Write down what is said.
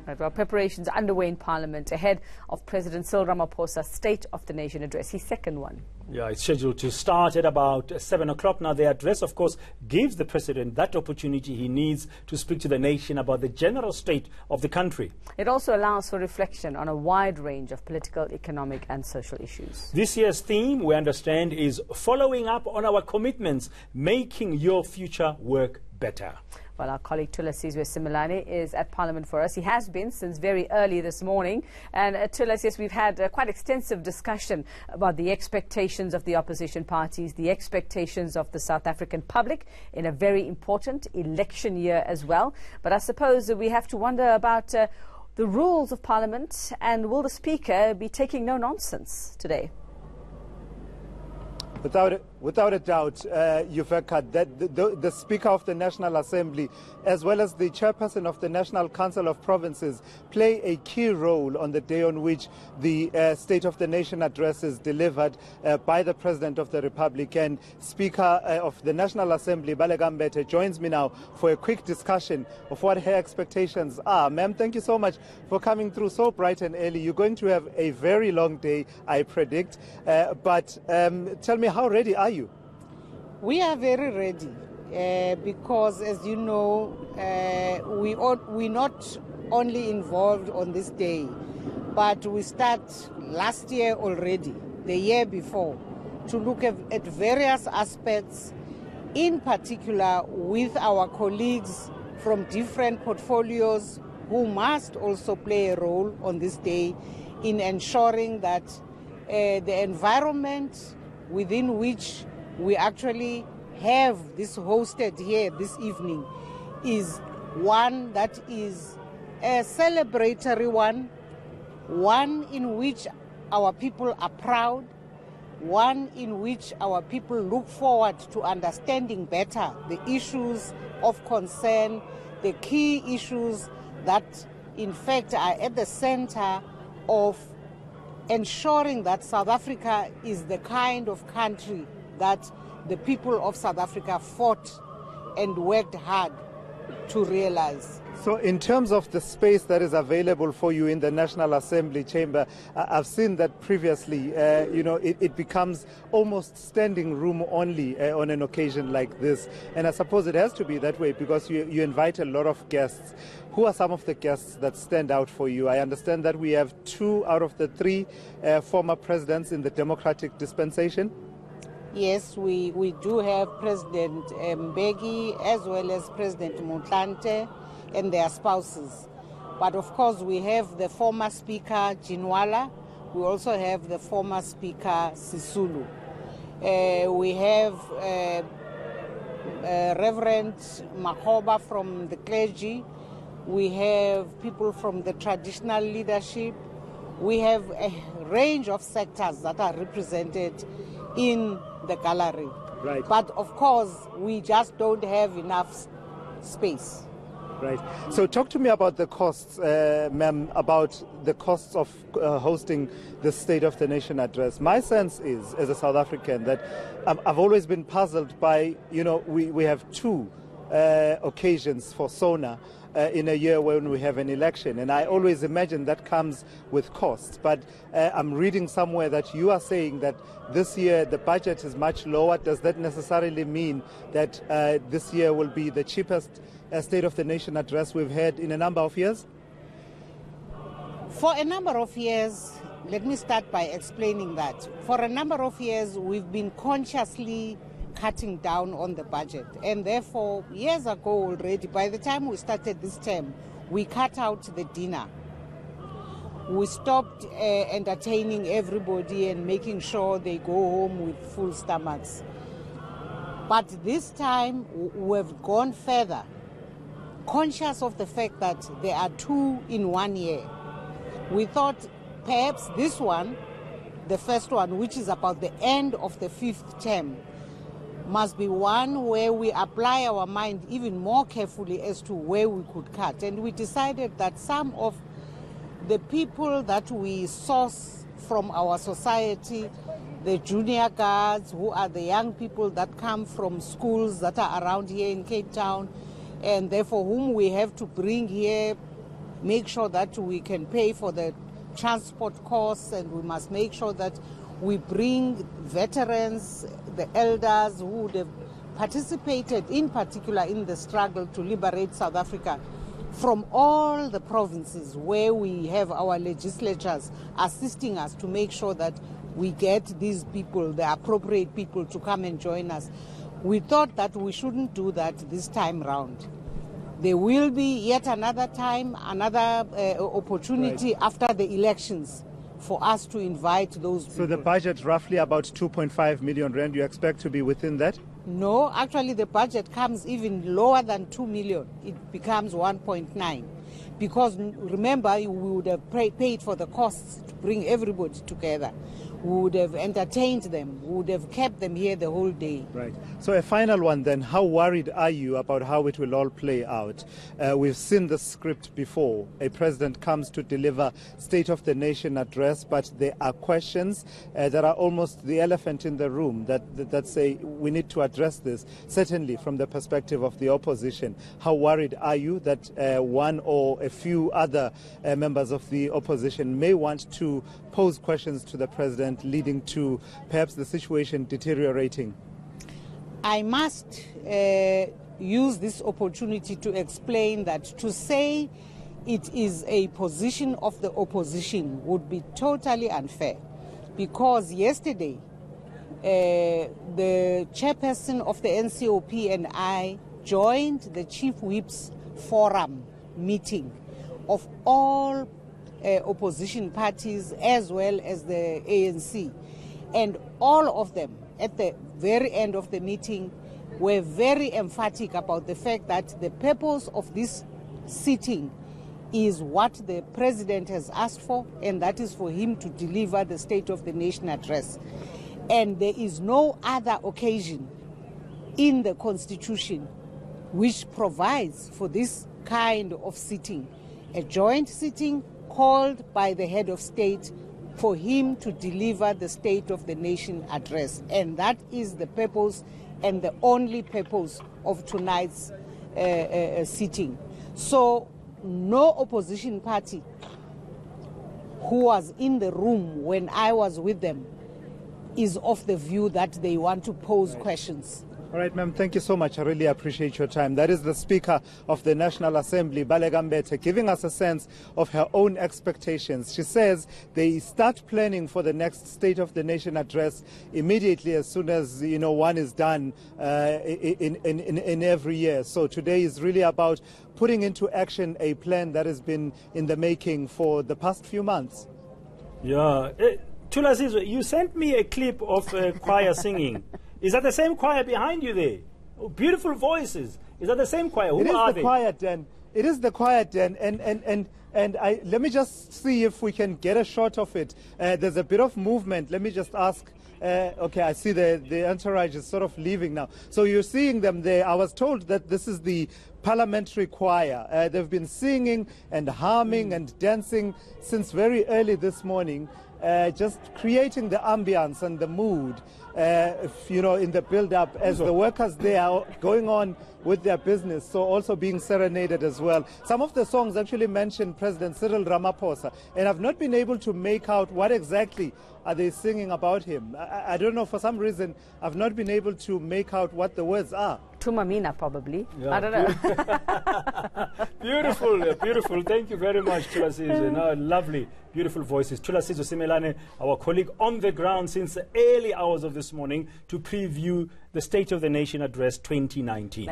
Right, well, preparations underway in Parliament ahead of President Ramaphosa's State of the Nation address, his second one. Yeah, it's scheduled to start at about 7 o'clock. Now, the address, of course, gives the president that opportunity he needs to speak to the nation about the general state of the country. It also allows for reflection on a wide range of political, economic and social issues. This year's theme, we understand, is following up on our commitments, making your future work better. Well, our colleague Thulasizwe Similane is at Parliament for us. He has been since very early this morning. And Thulas, yes, we've had quite extensive discussion about the expectations of the opposition parties, the expectations of the South African public in a very important election year as well. But I suppose we have to wonder about the rules of Parliament, and will the Speaker be taking no nonsense today? Without a doubt, Yuveka, that the Speaker of the National Assembly, as well as the Chairperson of the National Council of Provinces, play a key role on the day on which the State of the Nation address is delivered by the President of the Republic. And Speaker of the National Assembly, Baleka Mbete, joins me now for a quick discussion of what her expectations are. Ma'am, thank you so much for coming through so bright and early. You're going to have a very long day, I predict. But tell me, how ready are you? We are very ready because, as you know, we're not only involved on this day, but we start last year already, the year before, to look at various aspects, in particular with our colleagues from different portfolios who must also play a role on this day in ensuring that the environment within which we actually have this hosted here this evening is one that is a celebratory one in which our people are proud, one in which our people look forward to understanding better the issues of concern, the key issues that in fact are at the center of ensuring that South Africa is the kind of country that the people of South Africa fought and worked hard to realize. So in terms of the space that is available for you in the National Assembly chamber, I've seen that previously, it becomes almost standing room only on an occasion like this. And I suppose it has to be that way because you invite a lot of guests. Who are some of the guests that stand out for you? I understand that we have 2 out of the 3 former presidents in the democratic dispensation. Yes, we do have President Mbeki as well as President Motlanthe and their spouses. But of course we have the former Speaker Jinwala. We also have the former Speaker Sisulu. We have Reverend Makhoba from the clergy. We have people from the traditional leadership. We have a range of sectors that are represented in the gallery. Right. But of course, we just don't have enough space. Right. So talk to me about the costs, ma'am, about the costs of hosting the State of the Nation address. My sense is, as a South African, that I've always been puzzled by, we have 2 occasions for Sona in a year when we have an election. And I always imagine that comes with costs. But I'm reading somewhere that you are saying that this year the budget is much lower. Does that necessarily mean that this year will be the cheapest State of the Nation address we've had in a number of years? For a number of years, let me start by explaining that. For a number of years, we've been consciously cutting down on the budget. And therefore, years ago already, by the time we started this term, we cut out the dinner. We stopped entertaining everybody and making sure they go home with full stomachs. But this time, we've gone further, conscious of the fact that there are 2 in 1 year. We thought perhaps this one, the first one, which is about the end of the 5th term, must be one where we apply our mind even more carefully as to where we could cut. And we decided that some of the people that we source from our society, the junior guards, who are the young people that come from schools that are around here in Cape Town, and therefore whom we have to bring here make sure that we can pay for the transport costs, and we must make sure that we bring veterans, the elders who would have participated in particular in the struggle to liberate South Africa from all the provinces where we have our legislatures assisting us to make sure that we get these people, the appropriate people, to come and join us. We thought that we shouldn't do that this time round. There will be yet another time, another opportunity after the elections for us to invite those people. So the budget roughly about 2.5 million rand, you expect to be within that? No, actually the budget comes even lower than 2 million. It becomes 1.9. Because remember, we would have paid for the costs to bring everybody together. We would have entertained them. We would have kept them here the whole day. Right. So a final one then. How worried are you about how it will all play out? We've seen the script before. A president comes to deliver State of the Nation address, but there are questions that are almost the elephant in the room that say we need to address this, certainly from the perspective of the opposition. How worried are you that one or a few other members of the opposition may want to pose questions to the president, leading to perhaps the situation deteriorating? I must use this opportunity to explain that to say it is a position of the opposition would be totally unfair, because yesterday the chairperson of the NCOP and I joined the Chief Whips Forum meeting of all opposition parties as well as the ANC, and all of them at the very end of the meeting were very emphatic about the fact that the purpose of this sitting is what the president has asked for, and that is for him to deliver the State of the Nation address. And there is no other occasion in the Constitution which provides for this kind of sitting, a joint sitting called by the head of state for him to deliver the State of the Nation address. And that is the purpose and the only purpose of tonight's sitting. So no opposition party who was in the room when I was with them is of the view that they want to pose questions. All right, ma'am, thank you so much. I really appreciate your time. That is the Speaker of the National Assembly, Baleka Mbete, giving us a sense of her own expectations. She says they start planning for the next State of the Nation address immediately as soon as, one is done in every year. So today is really about putting into action a plan that has been in the making for the past few months. Yeah. Tula Sizwe, you sent me a clip of a choir singing. Is that the same choir behind you there? Oh, beautiful voices. Is that the same choir? Who are they? It is the choir, Dan. And let me just see if we can get a shot of it. There's a bit of movement. Let me just ask. Okay, I see the entourage is sort of leaving now. So you're seeing them there. I was told that this is the parliamentary choir. They've been singing and humming and dancing since very early this morning, just creating the ambience and the mood, in the build-up as the workers there are going on with their business, so also being serenaded as well. Some of the songs actually mention President Cyril Ramaphosa, and I've not been able to make out what exactly are they singing about him. I don't know, for some reason, I've not been able to make out what the words are. Tumamina, probably. Yeah. I don't know. Beautiful, beautiful. Thank you very much, Tula Sizwe. No, lovely, beautiful voices. Tula Sizwe Simelane, our colleague on the ground since the early hours of this morning to preview the State of the Nation Address 2019.